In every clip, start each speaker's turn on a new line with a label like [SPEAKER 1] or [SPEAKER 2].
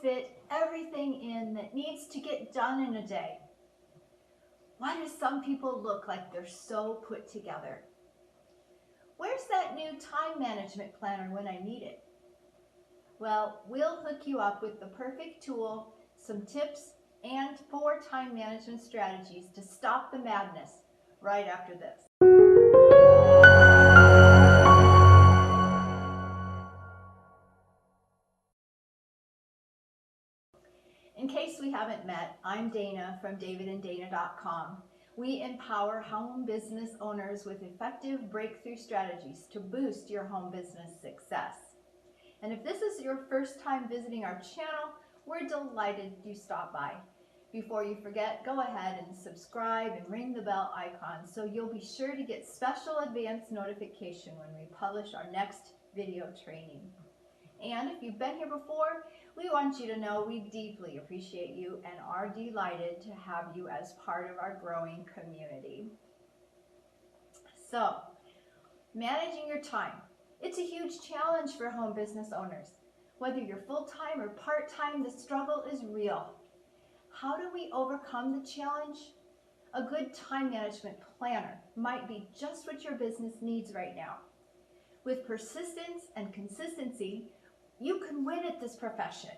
[SPEAKER 1] fit everything in that needs to get done in a day? Why do some people look like they're so put together? Where's that new time management planner when I need it? Well, we'll hook you up with the perfect tool, some tips, and 4 time management strategies to stop the madness right after this. In case we haven't met, I'm Dana from DavidandDana.com. We empower home business owners with effective breakthrough strategies to boost your home business success. And if this is your first time visiting our channel, we're delighted you stopped by. Before you forget, go ahead and subscribe and ring the bell icon so you'll be sure to get special advance notification when we publish our next video training. And if you've been here before, we want you to know we deeply appreciate you and are delighted to have you as part of our growing community. So, managing your time. It's a huge challenge for home business owners. Whether you're full-time or part-time, the struggle is real. How do we overcome the challenge? A good time management planner might be just what your business needs right now. With persistence and consistency, you can win at this profession.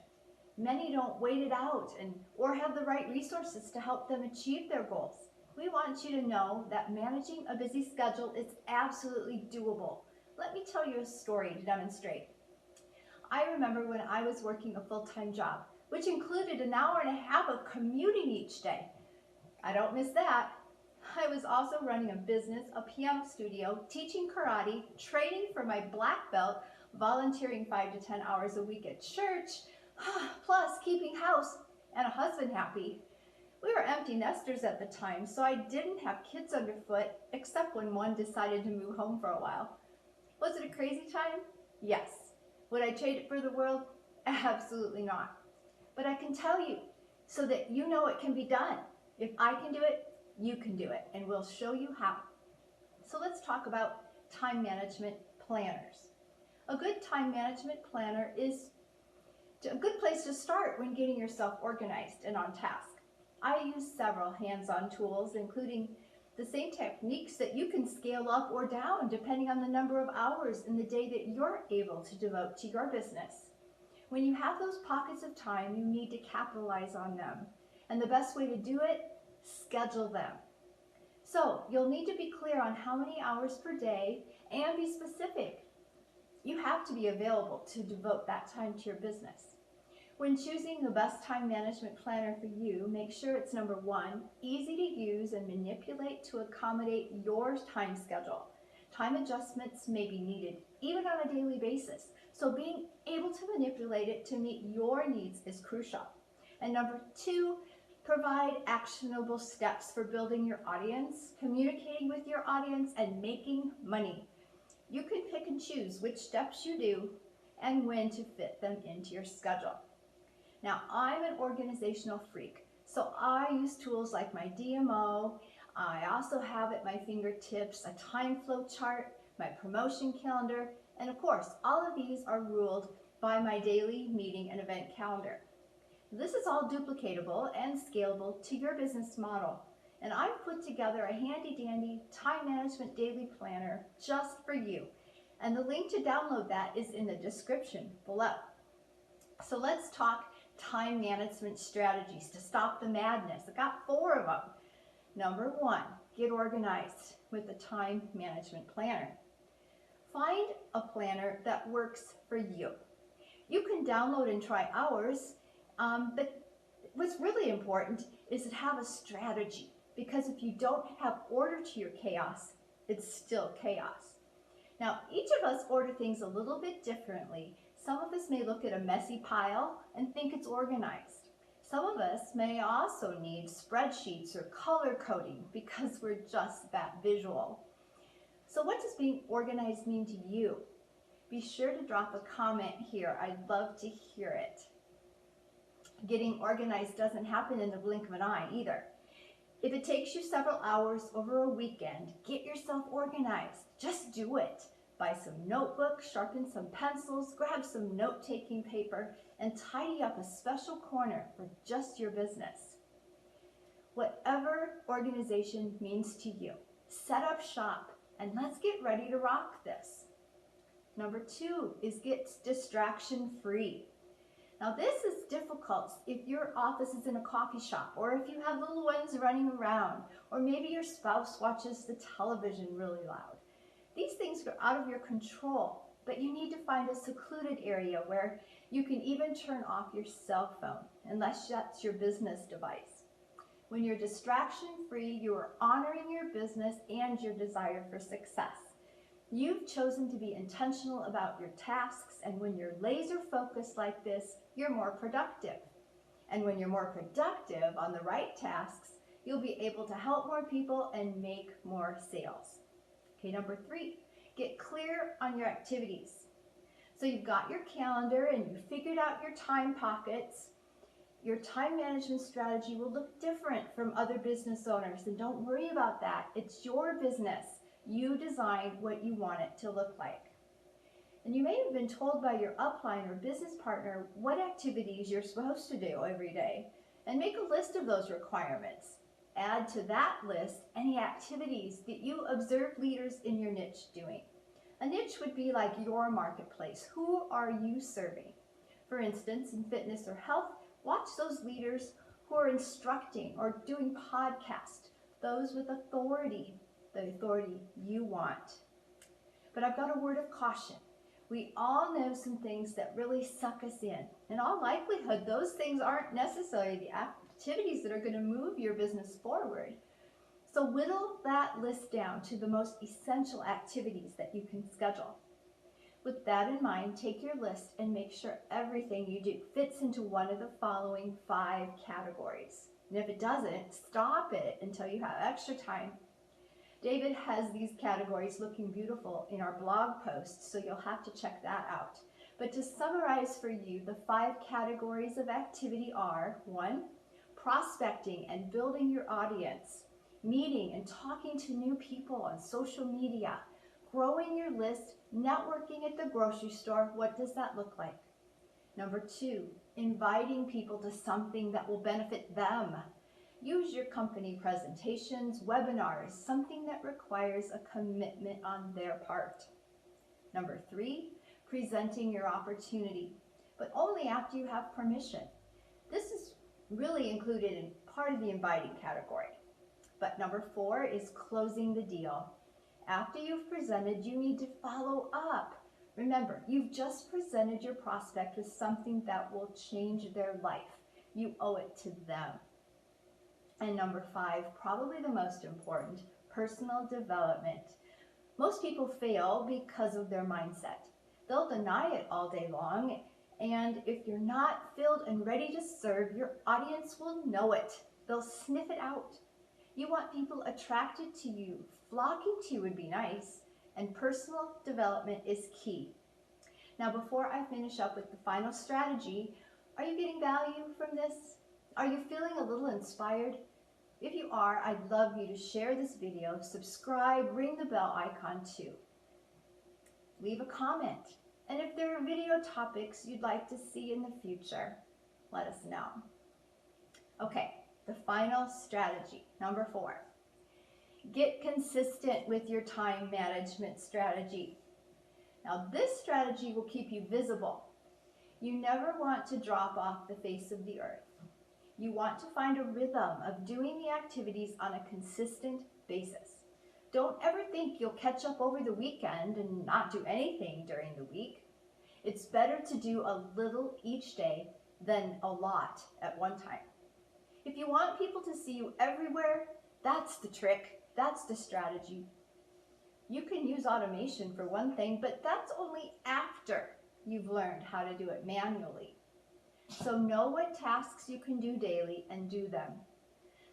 [SPEAKER 1] Many don't wait it out or have the right resources to help them achieve their goals. We want you to know that managing a busy schedule is absolutely doable. Let me tell you a story to demonstrate. I remember when I was working a full-time job, which included an hour and a half of commuting each day. I don't miss that. I was also running a business, a piano studio, teaching karate, training for my black belt, volunteering 5 to 10 hours a week at church, plus keeping house and a husband happy. We were empty nesters at the time, so I didn't have kids underfoot, except when one decided to move home for a while. Was it a crazy time? Yes. Would I trade it for the world? Absolutely not. But I can tell you so that you know it can be done. If I can do it, you can do it, and we'll show you how. So let's talk about time management planners. A good time management planner is a good place to start when getting yourself organized and on task. I use several hands-on tools, including the same techniques that you can scale up or down depending on the number of hours in the day that you're able to devote to your business. When you have those pockets of time, you need to capitalize on them. And the best way to do it, schedule them. So you'll need to be clear on how many hours per day and be specific. You have to be available to devote that time to your business. When choosing the best time management planner for you, make sure it's number 1, easy to use and manipulate to accommodate your time schedule. Time adjustments may be needed, even on a daily basis, so being able to manipulate it to meet your needs is crucial. And number 2, provide actionable steps for building your audience, communicating with your audience, and making money. You can pick and choose which steps you do and when to fit them into your schedule. Now, I'm an organizational freak, so I use tools like my DMO. I also have at my fingertips a time flow chart, my promotion calendar, and of course, all of these are ruled by my daily meeting and event calendar. This is all duplicatable and scalable to your business model, and I've put together a handy-dandy time management daily planner just for you, and the link to download that is in the description below. So let's talk time management strategies to stop the madness. I got 4 of them. Number 1, get organized with a time management planner. Find a planner that works for you. You can download and try ours, but what's really important is to have a strategy, because if you don't have order to your chaos, it's still chaos. Now, each of us order things a little bit differently. Some of us may look at a messy pile and think it's organized. Some of us may also need spreadsheets or color coding because we're just that visual. So what does being organized mean to you? Be sure to drop a comment here. I'd love to hear it. Getting organized doesn't happen in the blink of an eye either. If it takes you several hours over a weekend, get yourself organized. Just do it. Buy some notebooks, sharpen some pencils, grab some note-taking paper, and tidy up a special corner for just your business. Whatever organization means to you, set up shop and let's get ready to rock this. Number 2 is get distraction-free. Now this is difficult if your office is in a coffee shop, or if you have little ones running around, or maybe your spouse watches the television really loud. These things are out of your control, but you need to find a secluded area where you can even turn off your cell phone, unless that's your business device. When you're distraction-free, you are honoring your business and your desire for success. You've chosen to be intentional about your tasks, and when you're laser focused like this, you're more productive. And when you're more productive on the right tasks, you'll be able to help more people and make more sales. Okay, number 3, get clear on your activities. So you've got your calendar and you figured out your time pockets. Your time management strategy will look different from other business owners, and don't worry about that. It's your business. You design what you want it to look like. And you may have been told by your upline or business partner what activities you're supposed to do every day, and make a list of those requirements. Add to that list any activities that you observe leaders in your niche doing. A niche would be like your marketplace. Who are you serving? For instance, in fitness or health, watch those leaders who are instructing or doing podcasts, those with authority, the authority you want. But I've got a word of caution. We all know some things that really suck us in. In all likelihood, those things aren't necessarily the activities that are going to move your business forward. So whittle that list down to the most essential activities that you can schedule. With that in mind, take your list and make sure everything you do fits into one of the following 5 categories. And if it doesn't, stop it until you have extra time. David has these categories looking beautiful in our blog post, so you'll have to check that out. But to summarize for you, the 5 categories of activity are: 1, prospecting and building your audience, meeting and talking to new people on social media, growing your list, networking at the grocery store. What does that look like? Number 2, inviting people to something that will benefit them. Use your company presentations, webinars, something that requires a commitment on their part. Number 3, presenting your opportunity, but only after you have permission. This is really included in part of the inviting category. But number 4 is closing the deal. After you've presented, you need to follow up. Remember, you've just presented your prospect with something that will change their life. You owe it to them. And number 5, probably the most important, personal development. Most people fail because of their mindset. They'll deny it all day long, and if you're not filled and ready to serve, your audience will know it. They'll sniff it out. You want people attracted to you. Flocking to you would be nice, and personal development is key. Now, before I finish up with the final strategy, are you getting value from this? Are you feeling a little inspired? If you are, I'd love you to share this video, subscribe, ring the bell icon too. Leave a comment, and if there are video topics you'd like to see in the future, let us know. Okay, the final strategy, number 4. Get consistent with your time management strategy. Now, this strategy will keep you visible. You never want to drop off the face of the earth. You want to find a rhythm of doing the activities on a consistent basis. Don't ever think you'll catch up over the weekend and not do anything during the week. It's better to do a little each day than a lot at one time. If you want people to see you everywhere, that's the trick. That's the strategy. You can use automation for one thing, but that's only after you've learned how to do it manually. So know what tasks you can do daily and do them.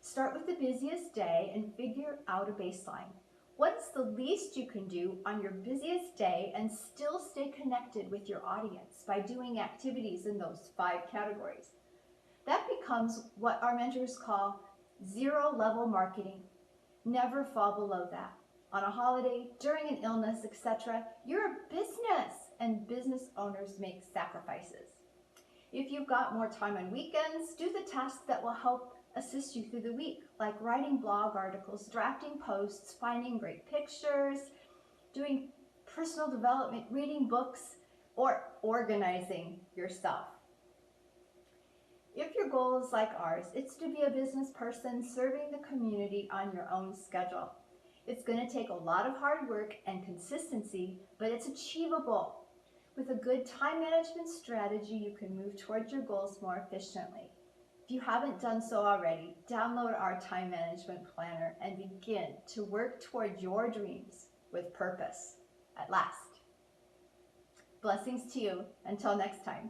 [SPEAKER 1] Start with the busiest day and figure out a baseline. What's the least you can do on your busiest day and still stay connected with your audience by doing activities in those 5 categories? That becomes what our mentors call zero-level marketing. Never fall below that. on a holiday, during an illness, etc. You're a business, and business owners make sacrifices. If you've got more time on weekends, do the tasks that will help assist you through the week, like writing blog articles, drafting posts, finding great pictures, doing personal development, reading books, or organizing yourself. If your goal is like ours, it's to be a business person serving the community on your own schedule. It's going to take a lot of hard work and consistency, but it's achievable. With a good time management strategy, you can move towards your goals more efficiently. If you haven't done so already, download our time management planner and begin to work toward your dreams with purpose at last. Blessings to you. Until next time.